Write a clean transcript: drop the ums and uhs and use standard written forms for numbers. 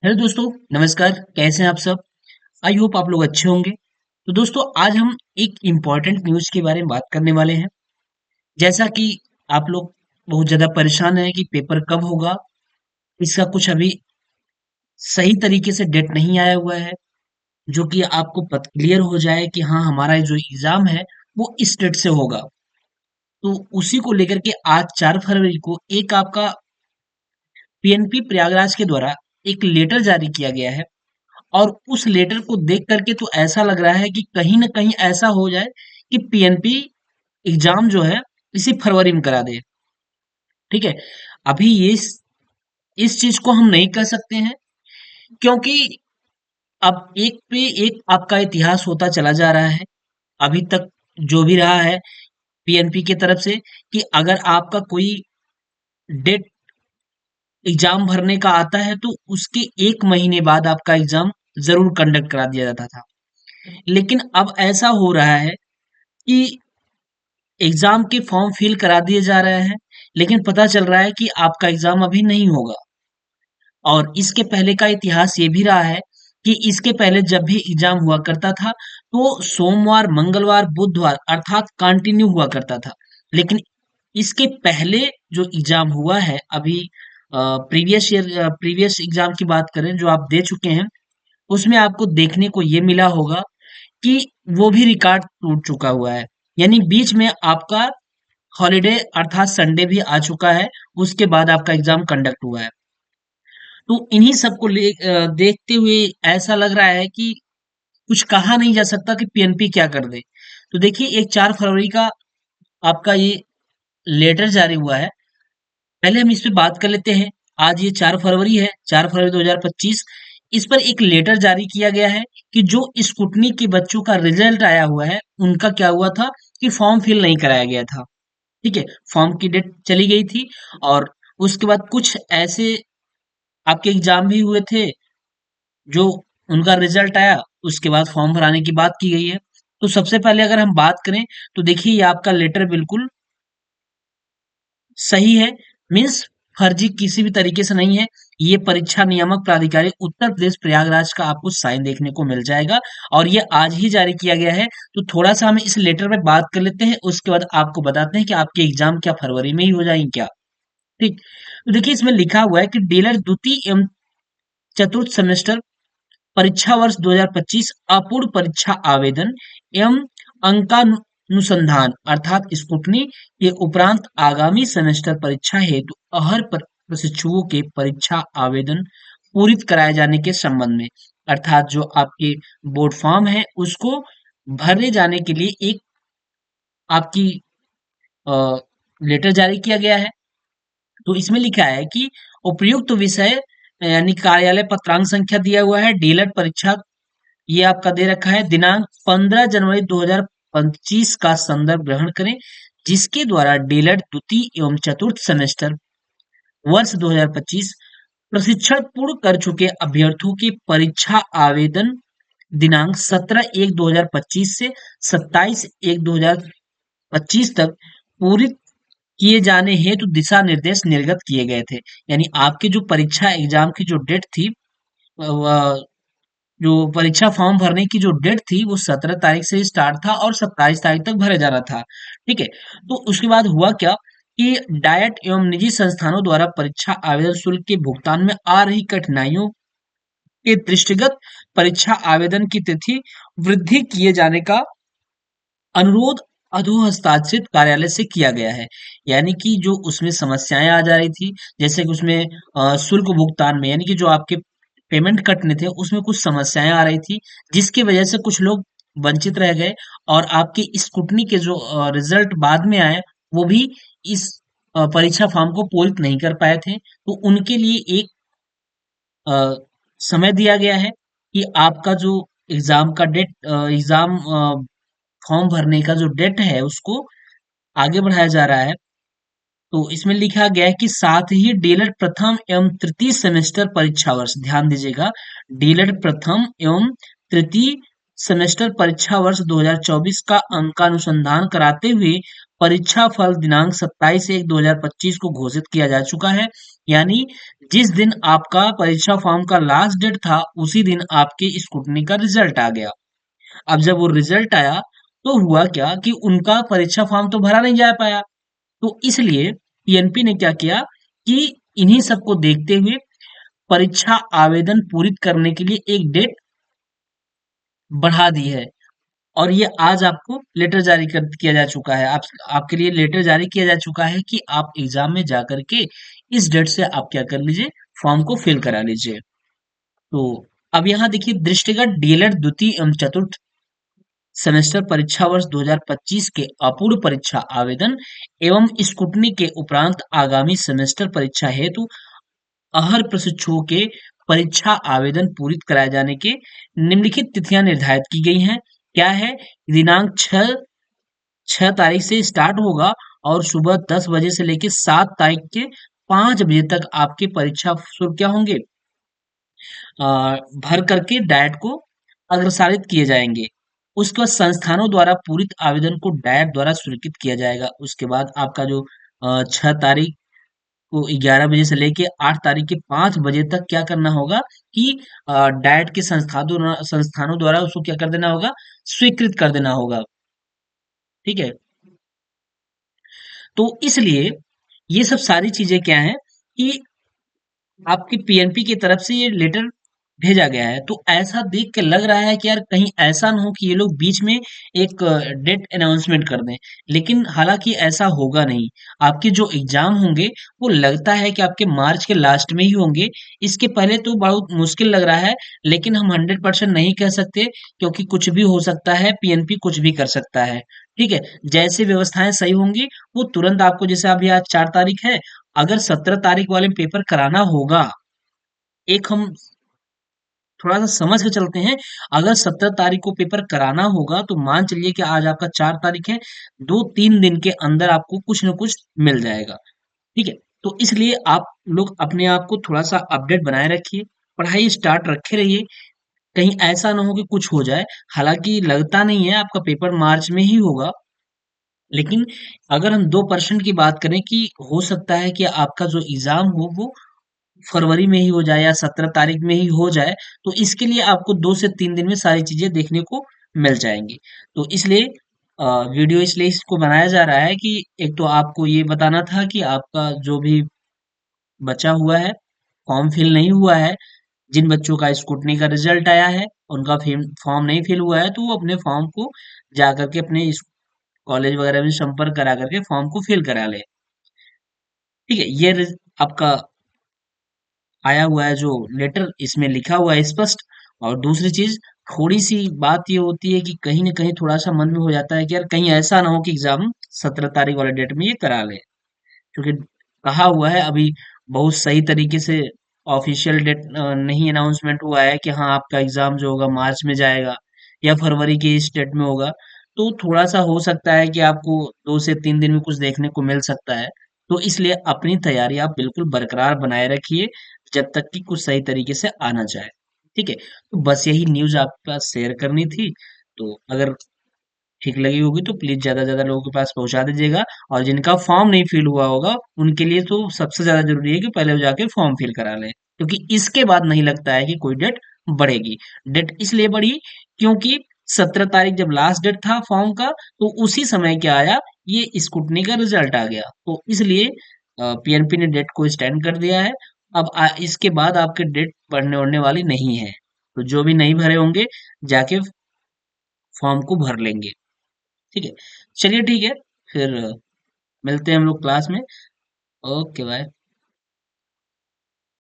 Hello दोस्तों, नमस्कार। कैसे हैं आप सब? आई होप आप लोग अच्छे होंगे। तो दोस्तों, आज हम एक इम्पॉर्टेंट न्यूज़ के बारे में बात करने वाले हैं। जैसा कि आप लोग बहुत ज़्यादा परेशान हैं कि पेपर कब होगा, इसका कुछ अभी सही तरीके से डेट नहीं आया हुआ है, जो कि आपको क्लियर हो जाए कि हाँ, हमारा जो एग्ज़ाम है, वो इस डेट से होगा। तो उसी को लेकर के आज 4 फरवरी को एक आपका पीएनपी प्रयागराज के द्वारा एक लेटर जारी किया गया है। और उस लेटर को देख करके तो ऐसा लग रहा है कि कहीं न कहीं ऐसा हो जाए कि पीएनपी एग्ज़ाम जो है इसी फरवरी में करा दे। ठीक है? अभी ये इस चीज़ को हम नहीं कह सकते हैं, क्योंकि अब एक पे एक आपका इतिहास होता चला जा रहा है। अभी तक जो भी रहा है पीएनपी की तरफ से कि अगर आपका कोई डेट एग्ज़ाम भरने का आता है तो उसके 1 महीने बाद आपका एग्ज़ाम ज़रूर कंडक्ट करा दिया जाता था। लेकिन अब ऐसा हो रहा है कि एग्जाम के फॉर्म फिल करा दिए जा रहे हैं, लेकिन पता चल रहा है कि आपका एग्जाम अभी नहीं होगा। और इसके पहले का इतिहास ये भी रहा है कि इसके पहले जब भी एग्जाम हुआ करता था, तो सोमवार, मंगलवार, बुधवार अर्थात कंटिन्यू हुआ करता था। लेकिन इसके पहले जो एग्जाम हुआ है अभी प्रीवियस एग्जाम की बात करें जो आप दे चुके हैं, उसमें आपको देखने को ये मिला होगा कि वो भी रिकॉर्ड टूट चुका हुआ है। यानी बीच में आपका हॉलिडे अर्थात संडे भी आ चुका है, उसके बाद आपका एग्जाम कंडक्ट हुआ है। तो इन्हीं सब को देखते हुए ऐसा लग रहा है कि कुछ कहा नहीं जा सकता कि पीएनपी क्या कर दे। तो देखिए, एक 4 फरवरी का आपका ये लेटर जारी हुआ है। पहले हम इस पे बात कर लेते हैं। आज ये 4 फरवरी है, 4 फरवरी 2025। इस पर एक लेटर जारी किया गया है कि जो स्कूटनी के बच्चों का रिजल्ट आया हुआ है, उनका क्या हुआ था कि फॉर्म फिल नहीं कराया गया था। ठीक है? फॉर्म की डेट चली गई थी और उसके बाद कुछ ऐसे आपके एग्ज़ाम भी हुए थे, जो उनका रिज़ल्ट आया, उसके बाद फॉर्म भराने की बात की गई है। तो सबसे पहले अगर हम बात करें, तो देखिए ये आपका लेटर बिल्कुल सही है, मीन्स फर्जी किसी भी तरीके से नहीं है। ये परीक्षा नियामक प्राधिकारी उत्तर प्रदेश प्रयागराज का आपको साइन देखने को मिल जाएगा और ये आज ही जारी किया गया है। तो थोड़ा-सा हम इस लेटर पे बात कर लेते हैं, उसके बाद आपको बताते हैं कि आपके एग्ज़ाम क्या फरवरी में ही हो जाएँगे क्या? ठीक। तो देखिए इसमें लिखा हुआ है कि डीलर द्वितीय एवं चतुर्थ सेमेस्टर परीक्षा वर्ष 2025 अपूर्ण परीक्षा आवेदन एवं अंकानुसंधान अर्थात स्कूटनी के उपरांत आगामी सेमेस्टर परीक्षा हेतु अहर प्रशिक्षुओं के परीक्षा आवेदन पूरित कराए जाने के संबंध में अर्थात जो आपके बोर्ड फॉर्म है उसको भरे जाने के लिए एक आपकी अ, लेटर जारी किया गया है। तो इसमें लिखा है कि उपयुक्त विषय यानी कार्यालय पत्रांक संख्या दिया हुआ है, डीलर परीक्षा ये आपका दे रखा है, दिनांक 15 जनवरी 2025 का संदर्भ ग्रहण करें, जिसके द्वारा डीलर द्वितीय एवं चतुर्थ सेमेस्टर वर्ष 2025 प्रशिक्षण पूर्ण कर चुके अभ्यर्थियों के परीक्षा आवेदन दिनांक 17/1/2025 से 27/1/2025 तक पूरी किए जाने हेतु दिशा निर्देश निर्गत किए गए थे। यानी आपके जो परीक्षा एग्जाम की जो डेट थी, जो परीक्षा फॉर्म भरने की जो डेट थी वो 17 तारीख से स्टार्ट था और 27 तारीख तक भरे जाना था। ठीक है? तो उसके बाद हुआ क्या कि डाइट एवं निजी संस्थानों द्वारा परीक्षा आवेदन शुल्क के भुगतान में आ रही कठिनाइयों के दृष्टिगत परीक्षा आवेदन की तिथि वृद्धि किए जाने का अनुरोध अधोहस्ताक्षरित कार्यालय से किया गया है। यानी कि जो उसमें समस्याएं आ जा रही थी, जैसे कि उसमें शुल्क भुगतान में यानी कि जो आपके पेमेंट कटने थे उसमें कुछ समस्याएं आ रही थी, जिसकी वजह से कुछ लोग वंचित रह गए और आपके स्कूटनी के जो रिजल्ट बाद में आए वो भी इस परीक्षा फॉर्म को पूरित नहीं कर पाए थे। तो उनके लिए एक अ, समय दिया गया है कि आपका जो एग्जाम फॉर्म भरने का जो डेट है उसको आगे बढ़ाया जा रहा है। तो इसमें लिखा गया है कि साथ ही डीएलएड प्रथम एवं तृतीय सेमेस्टर परीक्षा वर्ष ध्यान दीजिएगा, डीएलएड प्रथम एवं तृतीय सेमेस्टर परीक्षा वर्ष 2024 का अंकानुसंधान कराते हुए परीक्षा फल दिनांक 27/1/2025 को घोषित किया जा चुका है। यानी जिस दिन आपका परीक्षा फॉर्म का लास्ट डेट था, उसी दिन आपके स्कूटनी का रिजल्ट आ गया। अब जब वो रिजल्ट आया, तो हुआ क्या कि उनका परीक्षा फॉर्म तो भरा नहीं जा पाया। तो इसलिए पीएनपी ने क्या किया कि इन्हीं सबको देखते हुए परीक्षा आवेदन पूरित करने के लिए एक डेट बढ़ा दी है। और ये आज आपको लेटर जारी कर किया जा चुका है। आपके लिए लेटर जारी किया जा चुका है कि आप एग्जाम में जा करके इस डेट से आप क्या कर लीजिए, फॉर्म को फिल करा लीजिए। तो अब यहाँ देखिए, दृष्टिगत डीएलएड द्वितीय एवं चतुर्थ सेमेस्टर परीक्षा वर्ष 2025 के अपूर्व परीक्षा आवेदन एवं स्कूटनी के उपरांत आगामी सेमेस्टर परीक्षा हेतु अहर प्रशिक्षुओं के परीक्षा आवेदन पूरित कराए जाने के निम्नलिखित तिथियां निर्धारित की गई हैं। क्या है? दिनांक 6 तारीख से स्टार्ट होगा और सुबह 10 बजे से लेकर 7 तारीख के 5 बजे तक आपके परीक्षा शुल्क क्या होंगे, अ, भर करके डायट को अग्रसारित किए जाएंगे। उसके बाद संस्थानों द्वारा पूरित आवेदन को डायट द्वारा स्वीकृत किया जाएगा। उसके बाद आपका जो 6 तारीख को 11 बजे से लेके 8 तारीख के 5 बजे तक क्या करना होगा कि डाइट के संस्थानों द्वारा उसको क्या कर देना होगा, स्वीकृत कर देना होगा। ठीक है? तो इसलिए ये सब सारी चीजें क्या है कि आपकी पीएनपी की तरफ से ये लेटर भेजा गया है। तो ऐसा देख के लग रहा है कि यार कहीं ऐसा ना हो कि ये लोग बीच में एक डेट अनाउंसमेंट कर दें। लेकिन हालांकि ऐसा होगा नहीं। आपके जो एग्जाम होंगे वो लगता है कि आपके मार्च के लास्ट में ही होंगे। इसके पहले तो बहुत मुश्किल लग रहा है, लेकिन हम 100% नहीं कह सकते, क्योंकि कुछ भी हो सकता है, पीएनपी कुछ भी कर सकता है। ठीक है? जैसे व्यवस्थाएं सही होंगी, वो तुरंत आपको, जैसे अभी आज 4 तारीख है, अगर 17 तारीख वाले पेपर कराना होगा, एक हम थोड़ा सा समझ के चलते हैं। अगर 17 तारीख को पेपर कराना होगा, तो मान चलिए कि आज आपका 4 तारीख है, 2-3 दिन के अंदर आपको कुछ न कुछ मिल जाएगा। ठीक है? तो इसलिए आप लोग अपने आप को थोड़ा सा अपडेट बनाए रखिए, पढ़ाई स्टार्ट रखे रहिए। कहीं ऐसा ना हो कि कुछ हो जाए। हालांकि लगता नहीं है आपका पेपर मार्च में ही होगा, लेकिन अगर हम 2% की बात करें कि हो सकता है कि आपका जो एग्जाम हो वो फरवरी में ही हो जाए या 17 तारीख में ही हो जाए, तो इसके लिए आपको 2 से 3 दिन में सारी चीज़ें देखने को मिल जाएँगी। तो इसलिए वीडियो इसलिए इसको बनाया जा रहा है कि एक तो आपको ये बताना था कि आपका जो भी बचा हुआ है, फॉर्म फिल नहीं हुआ है, जिन बच्चों का स्कूटनी का रिजल्ट आया है, उनका फॉर्म नहीं फिल हुआ है, तो वो अपने फॉर्म को जा करके अपने कॉलेज वगैरह में संपर्क करा करके फॉर्म को फिल करा ले। ठीक है? ये आपका आया हुआ है जो लेटर, इसमें लिखा हुआ है स्पष्ट। और दूसरी चीज, थोड़ी सी बात ये होती है कि कहीं ना कहीं थोड़ा सा मन में हो जाता है कि यार कहीं ऐसा ना हो कि एग्जाम 17 तारीख वाले डेट में ये करा ले, क्योंकि कहा हुआ है अभी बहुत सही तरीके से ऑफिशियल डेट नहीं अनाउंसमेंट हुआ है कि हाँ आपका एग्जाम जो होगा मार्च में जाएगा या फरवरी के इस डेट में होगा। तो थोड़ा सा हो सकता है कि आपको 2 से 3 दिन में कुछ देखने को मिल सकता है। तो इसलिए अपनी तैयारी आप बिल्कुल बरकरार बनाए रखिए, जब तक कि कुछ सही तरीके से आना जाए। ठीक है? तो बस यही न्यूज आपके पास शेयर करनी थी। तो अगर ठीक लगी होगी तो प्लीज ज्यादा से ज्यादा लोगों के पास पहुंचा दीजिएगा। और जिनका फॉर्म नहीं फिल हुआ होगा, उनके लिए तो सबसे ज्यादा जरूरी है कि पहले वो जाके फॉर्म फिल करा लें, क्योंकि इसके बाद नहीं लगता है कि कोई डेट बढ़ेगी। डेट इसलिए बढ़ी क्योंकि 17 तारीख जब लास्ट डेट था फॉर्म का, तो उसी समय क्या आया, ये स्कूटनी का रिजल्ट आ गया। तो इसलिए पीएनपी ने डेट को स्टैंड कर दिया है। अब इसके बाद आपके डेट बढ़ने उड़ने वाली नहीं है। तो जो भी नहीं भरे होंगे, जाके फॉर्म को भर लेंगे। ठीक है? चलिए ठीक है, फिर मिलते हैं हम लोग क्लास में। Okay bye.